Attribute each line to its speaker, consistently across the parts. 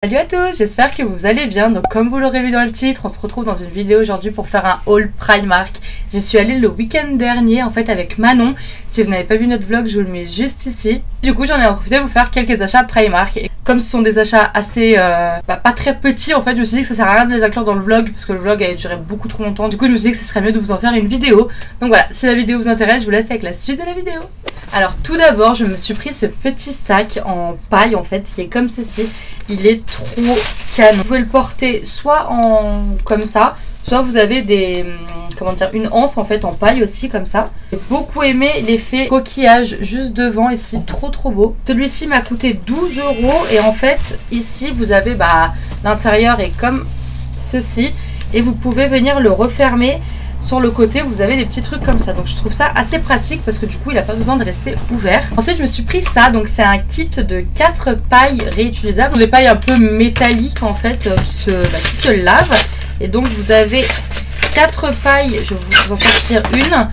Speaker 1: Salut à tous, j'espère que vous allez bien. Donc comme vous l'aurez vu dans le titre, on se retrouve dans une vidéo aujourd'hui pour faire un haul Primark. J'y suis allée le week-end dernier en fait avec Manon. Si vous n'avez pas vu notre vlog, je vous le mets juste ici. Du coup j'en ai profité de vous faire quelques achats Primark. Et comme ce sont des achats assez pas très petits en fait, je me suis dit que ça sert à rien de les inclure dans le vlog parce que le vlog allait durer beaucoup trop longtemps. Du coup je me suis dit que ce serait mieux de vous en faire une vidéo. Donc voilà, si la vidéo vous intéresse, je vous laisse avec la suite de la vidéo. Alors tout d'abord je me suis pris ce petit sac en paille en fait qui est comme ceci. Il est trop canon. Vous pouvez le porter soit en comme ça, soit vous avez des une anse en fait en paille aussi comme ça. J'ai beaucoup aimé l'effet coquillage juste devant ici, trop beau. Celui-ci m'a coûté 12 € et en fait ici vous avez l'intérieur est comme ceci et vous pouvez venir le refermer. Sur le côté vous avez des petits trucs comme ça, donc je trouve ça assez pratique parce que du coup il n'a pas besoin de rester ouvert. Ensuite je me suis pris ça, donc c'est un kit de 4 pailles réutilisables, des pailles un peu métalliques en fait qui se lavent. Et donc vous avez 4 pailles, je vais vous en sortir une.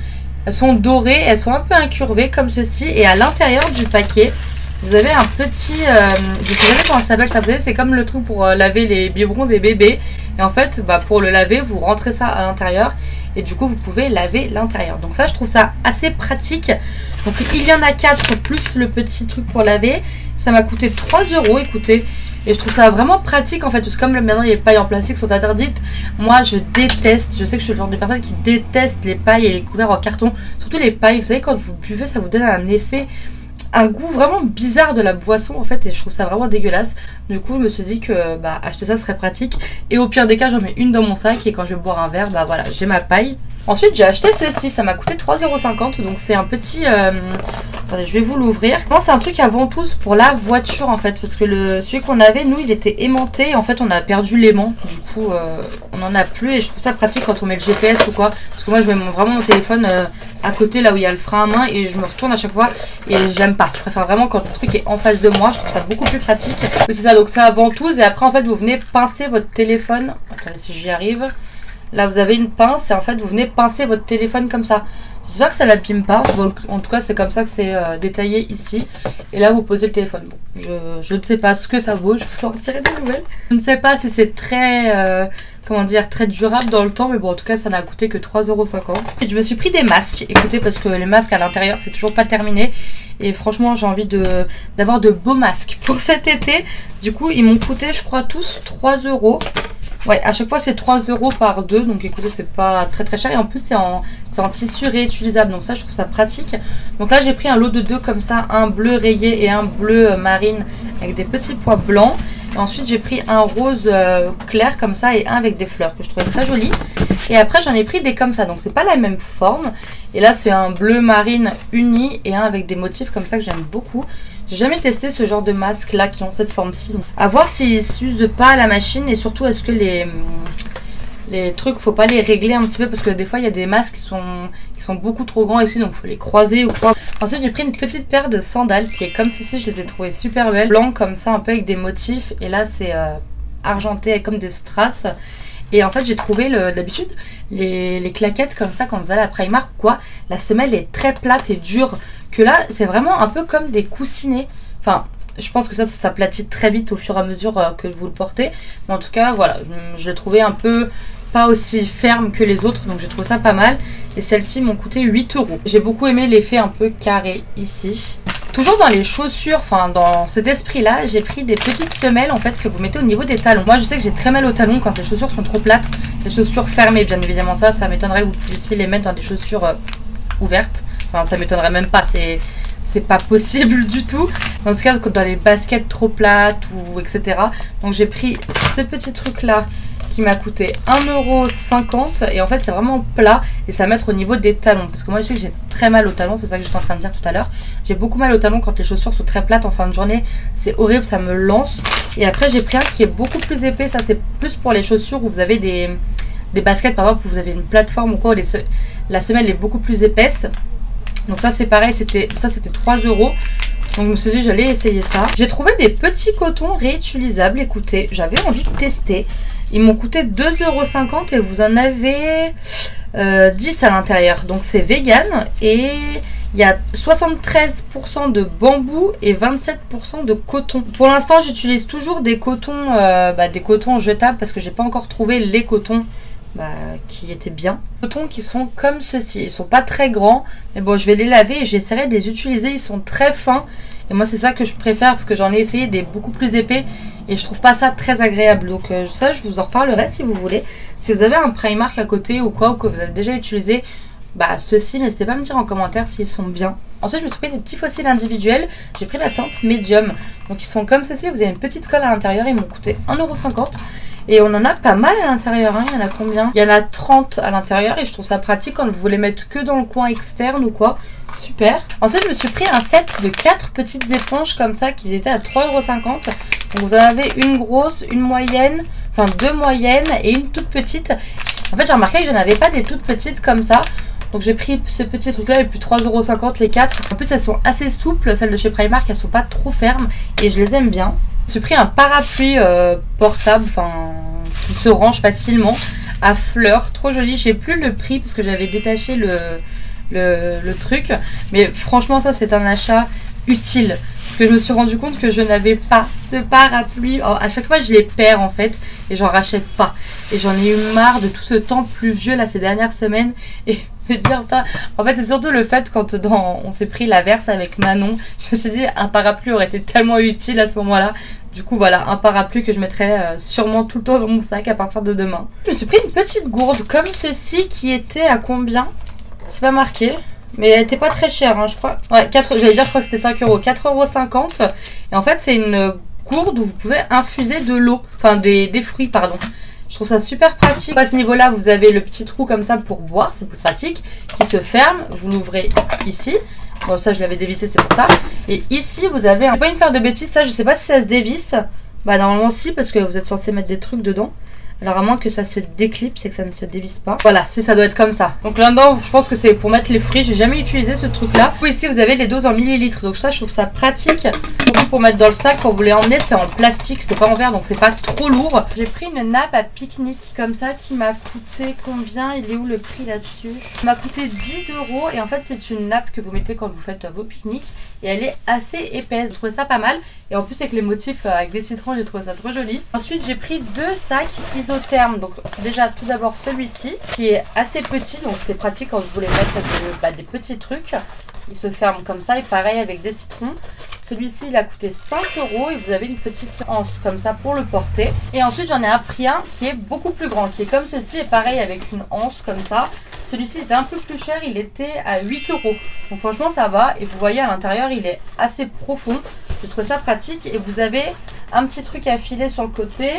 Speaker 1: Elles sont dorées, elles sont un peu incurvées comme ceci et à l'intérieur du paquet vous avez un petit, je sais jamais comment ça s'appelle ça, vous savez c'est comme le truc pour laver les biberons des bébés. Et en fait pour le laver vous rentrez ça à l'intérieur et du coup vous pouvez laver l'intérieur. Donc ça je trouve ça assez pratique. Donc il y en a 4 plus le petit truc pour laver. Ça m'a coûté 3 € écoutez. Et je trouve ça vraiment pratique en fait, parce que comme maintenant les pailles en plastique sont interdites, moi je déteste, je sais que je suis le genre de personne qui déteste les pailles et les couverts en carton. Surtout les pailles, vous savez quand vous buvez ça vous donne un effet, un goût vraiment bizarre de la boisson en fait, et je trouve ça vraiment dégueulasse. Du coup je me suis dit que acheter ça serait pratique, et au pire des cas j'en mets une dans mon sac et quand je vais boire un verre voilà j'ai ma paille. Ensuite j'ai acheté ceci, ça m'a coûté 3,50 €, donc c'est un petit attendez je vais vous l'ouvrir. C'est un truc à ventouse pour la voiture en fait, parce que celui qu'on avait nous il était aimanté, en fait on a perdu l'aimant, du coup on en a plus, et je trouve ça pratique quand on met le GPS ou quoi, parce que moi je mets vraiment mon téléphone à côté là où il y a le frein à main et je me retourne à chaque fois et j'aime pas, je préfère vraiment quand le truc est en face de moi, je trouve ça beaucoup plus pratique. Oui, c'est ça, donc c'est à ventouse et après en fait vous venez pincer votre téléphone. Attendez si j'y arrive. Là vous avez une pince et en fait vous venez pincer votre téléphone comme ça. J'espère que ça l'abîme pas. Donc, en tout cas c'est comme ça que c'est détaillé ici. Et là vous posez le téléphone. Bon, je ne sais pas ce que ça vaut, je vous sortirai des nouvelles. Je ne sais pas si c'est très très durable dans le temps, mais bon en tout cas ça n'a coûté que 3,50 €. Et je me suis pris des masques, écoutez, parce que les masques à l'intérieur c'est toujours pas terminé. Et franchement j'ai envie d'avoir de beaux masques pour cet été. Du coup ils m'ont coûté je crois tous 3 €. Ouais, à chaque fois c'est 3 € par 2, donc écoutez c'est pas très cher, et en plus c'est en tissu réutilisable, donc ça je trouve ça pratique. Donc là j'ai pris un lot de 2 comme ça, un bleu rayé et un bleu marine avec des petits pois blancs. Et ensuite j'ai pris un rose clair comme ça et un avec des fleurs que je trouvais très joli. Et après j'en ai pris des comme ça, donc c'est pas la même forme. Et là c'est un bleu marine uni et un avec des motifs comme ça que j'aime beaucoup. J'ai jamais testé ce genre de masque là qui ont cette forme-ci. À voir s'ils s'usent pas à la machine, et surtout est-ce que les trucs faut pas les régler un petit peu, parce que des fois il y a des masques qui sont beaucoup trop grands ici, donc faut les croiser ou quoi. Ensuite j'ai pris une petite paire de sandales qui est comme ceci, je les ai trouvées super belles, blanc comme ça un peu avec des motifs, et là c'est argenté avec comme des strass. Et en fait j'ai trouvé d'habitude les claquettes comme ça quand vous allez à Primark ou quoi, la semelle est très plate et dure, que là c'est vraiment un peu comme des coussinets. Enfin je pense que ça s'aplatit très vite au fur et à mesure que vous le portez, mais en tout cas voilà, je l'ai trouvé un peu pas aussi ferme que les autres, donc j'ai trouvé ça pas mal. Et celles-ci m'ont coûté 8 €. J'ai beaucoup aimé l'effet un peu carré ici. Toujours dans les chaussures, enfin dans cet esprit là, j'ai pris des petites semelles en fait que vous mettez au niveau des talons. Moi je sais que j'ai très mal aux talons quand les chaussures sont trop plates, les chaussures fermées bien évidemment, ça m'étonnerait que vous puissiez les mettre dans des chaussures ouvertes. Enfin ça m'étonnerait même pas, c'est pas possible du tout. Mais en tout cas dans les baskets trop plates ou etc. Donc j'ai pris ce petit truc là qui m'a coûté 1,50 € et en fait c'est vraiment plat et ça va mettre au niveau des talons, parce que moi je sais que j'ai très mal aux talons, c'est ça que j'étais en train de dire tout à l'heure. J'ai beaucoup mal aux talons quand les chaussures sont très plates en fin de journée, c'est horrible, ça me lance. Et après j'ai pris un qui est beaucoup plus épais, ça c'est plus pour les chaussures où vous avez des baskets par exemple, où vous avez une plateforme ou quoi, où la semelle est beaucoup plus épaisse. Donc ça c'est pareil, c'était 3 €. Donc je me suis dit j'allais essayer ça. J'ai trouvé des petits cotons réutilisables, écoutez, j'avais envie de tester. Ils m'ont coûté 2,50 € et vous en avez 10 à l'intérieur. Donc c'est vegan et Il y a 73% de bambou et 27% de coton. Pour l'instant, j'utilise toujours des cotons, des cotons jetables parce que j'ai pas encore trouvé les cotons qui étaient bien. Les cotons qui sont comme ceci. Ils sont pas très grands, mais bon, je vais les laver et j'essaierai de les utiliser. Ils sont très fins et moi, c'est ça que je préfère parce que j'en ai essayé des beaucoup plus épais et je trouve pas ça très agréable. Donc ça, je vous en reparlerai si vous voulez. Si vous avez un Primark à côté ou quoi, ou que vous avez déjà utilisé, ceux-ci, n'hésitez pas à me dire en commentaire s'ils sont bien. Ensuite, je me suis pris des petits fossiles individuels. J'ai pris la teinte médium. Donc, ils sont comme ceci. Vous avez une petite colle à l'intérieur. Ils m'ont coûté 1,50 €. Et on en a pas mal à l'intérieur. Hein. Il y en a combien? Il y en a 30 à l'intérieur. Et je trouve ça pratique quand vous voulez mettre que dans le coin externe ou quoi. Super. Ensuite, je me suis pris un set de 4 petites éponges comme ça qui étaient à 3,50 €. Donc, vous en avez une grosse, une moyenne, enfin 2 moyennes et une toute petite. En fait, j'ai remarqué que je n'avais pas des toutes petites comme ça. Donc j'ai pris ce petit truc là et puis 3,50 € les 4. En plus elles sont assez souples, celles de chez Primark, elles sont pas trop fermes et je les aime bien. J'ai pris un parapluie portable, qui se range facilement à fleurs, trop joli. J'ai plus le prix parce que j'avais détaché le truc. Mais franchement ça c'est un achat utile. Parce que je me suis rendu compte que je n'avais pas de parapluie. Alors, à chaque fois, je les perds en fait. Et j'en rachète pas. Et j'en ai eu marre de tout ce temps pluvieux là ces dernières semaines. Et me dire, en fait, c'est surtout le fait quand on s'est pris l'averse avec Manon. Je me suis dit, un parapluie aurait été tellement utile à ce moment-là. Du coup, voilà, un parapluie que je mettrai sûrement tout le temps dans mon sac à partir de demain. Je me suis pris une petite gourde comme ceci qui était à combien? C'est pas marqué. Mais elle était pas très chère, hein, je crois. Ouais, je crois que c'était 5 €. 4,50 €. Et en fait, c'est une gourde où vous pouvez infuser de l'eau. Enfin, des fruits, pardon. Je trouve ça super pratique. À ce niveau-là, vous avez le petit trou comme ça pour boire. C'est plus pratique. Qui se ferme. Vous l'ouvrez ici. Bon, ça, je l'avais dévissé, c'est pour ça. Et ici, vous avez... J'ai pas une faire de bêtises. Ça, je sais pas si ça se dévisse. Normalement, si, parce que vous êtes censé mettre des trucs dedans. Alors à moins que ça se déclipse et que ça ne se dévisse pas. Voilà, si ça doit être comme ça. Donc là-dedans, je pense que c'est pour mettre les fruits. J'ai jamais utilisé ce truc-là. Ici, vous avez les doses en millilitres. Donc ça, je trouve ça pratique. Surtout pour mettre dans le sac quand vous voulez emmener. C'est en plastique, c'est pas en verre, donc c'est pas trop lourd. J'ai pris une nappe à pique-nique comme ça qui m'a coûté combien? Il est où le prix là-dessus? Il m'a coûté 10 € et en fait, c'est une nappe que vous mettez quand vous faites vos pique-niques. Et elle est assez épaisse. Je trouvais ça pas mal. Et en plus, avec les motifs avec des citrons, j'ai trouvé ça trop joli. Ensuite, j'ai pris 2 sacs isothermes. Donc déjà, tout d'abord celui-ci qui est assez petit. Donc c'est pratique quand vous voulez mettre des petits trucs. Il se ferme comme ça et pareil avec des citrons. Celui-ci, il a coûté 5 € et vous avez une petite anse comme ça pour le porter. Et ensuite, j'en ai pris un qui est beaucoup plus grand, qui est comme ceci et pareil avec une anse comme ça. Celui-ci était un peu plus cher, il était à 8 €. Donc franchement, ça va. Et vous voyez à l'intérieur, il est assez profond. Je trouve ça pratique. Et vous avez un petit truc à filer sur le côté.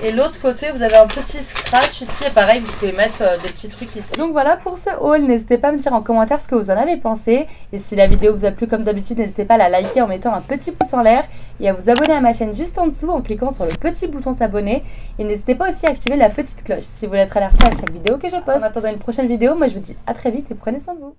Speaker 1: Et l'autre côté, vous avez un petit scratch ici. Et pareil, vous pouvez mettre des petits trucs ici. Donc voilà pour ce haul. N'hésitez pas à me dire en commentaire ce que vous en avez pensé. Et si la vidéo vous a plu comme d'habitude, n'hésitez pas à la liker en mettant un petit pouce en l'air. Et à vous abonner à ma chaîne juste en dessous en cliquant sur le petit bouton s'abonner. Et n'hésitez pas aussi à activer la petite cloche si vous voulez être alerté à chaque vidéo que je poste. En attendant une prochaine vidéo, moi je vous dis à très vite et prenez soin de vous.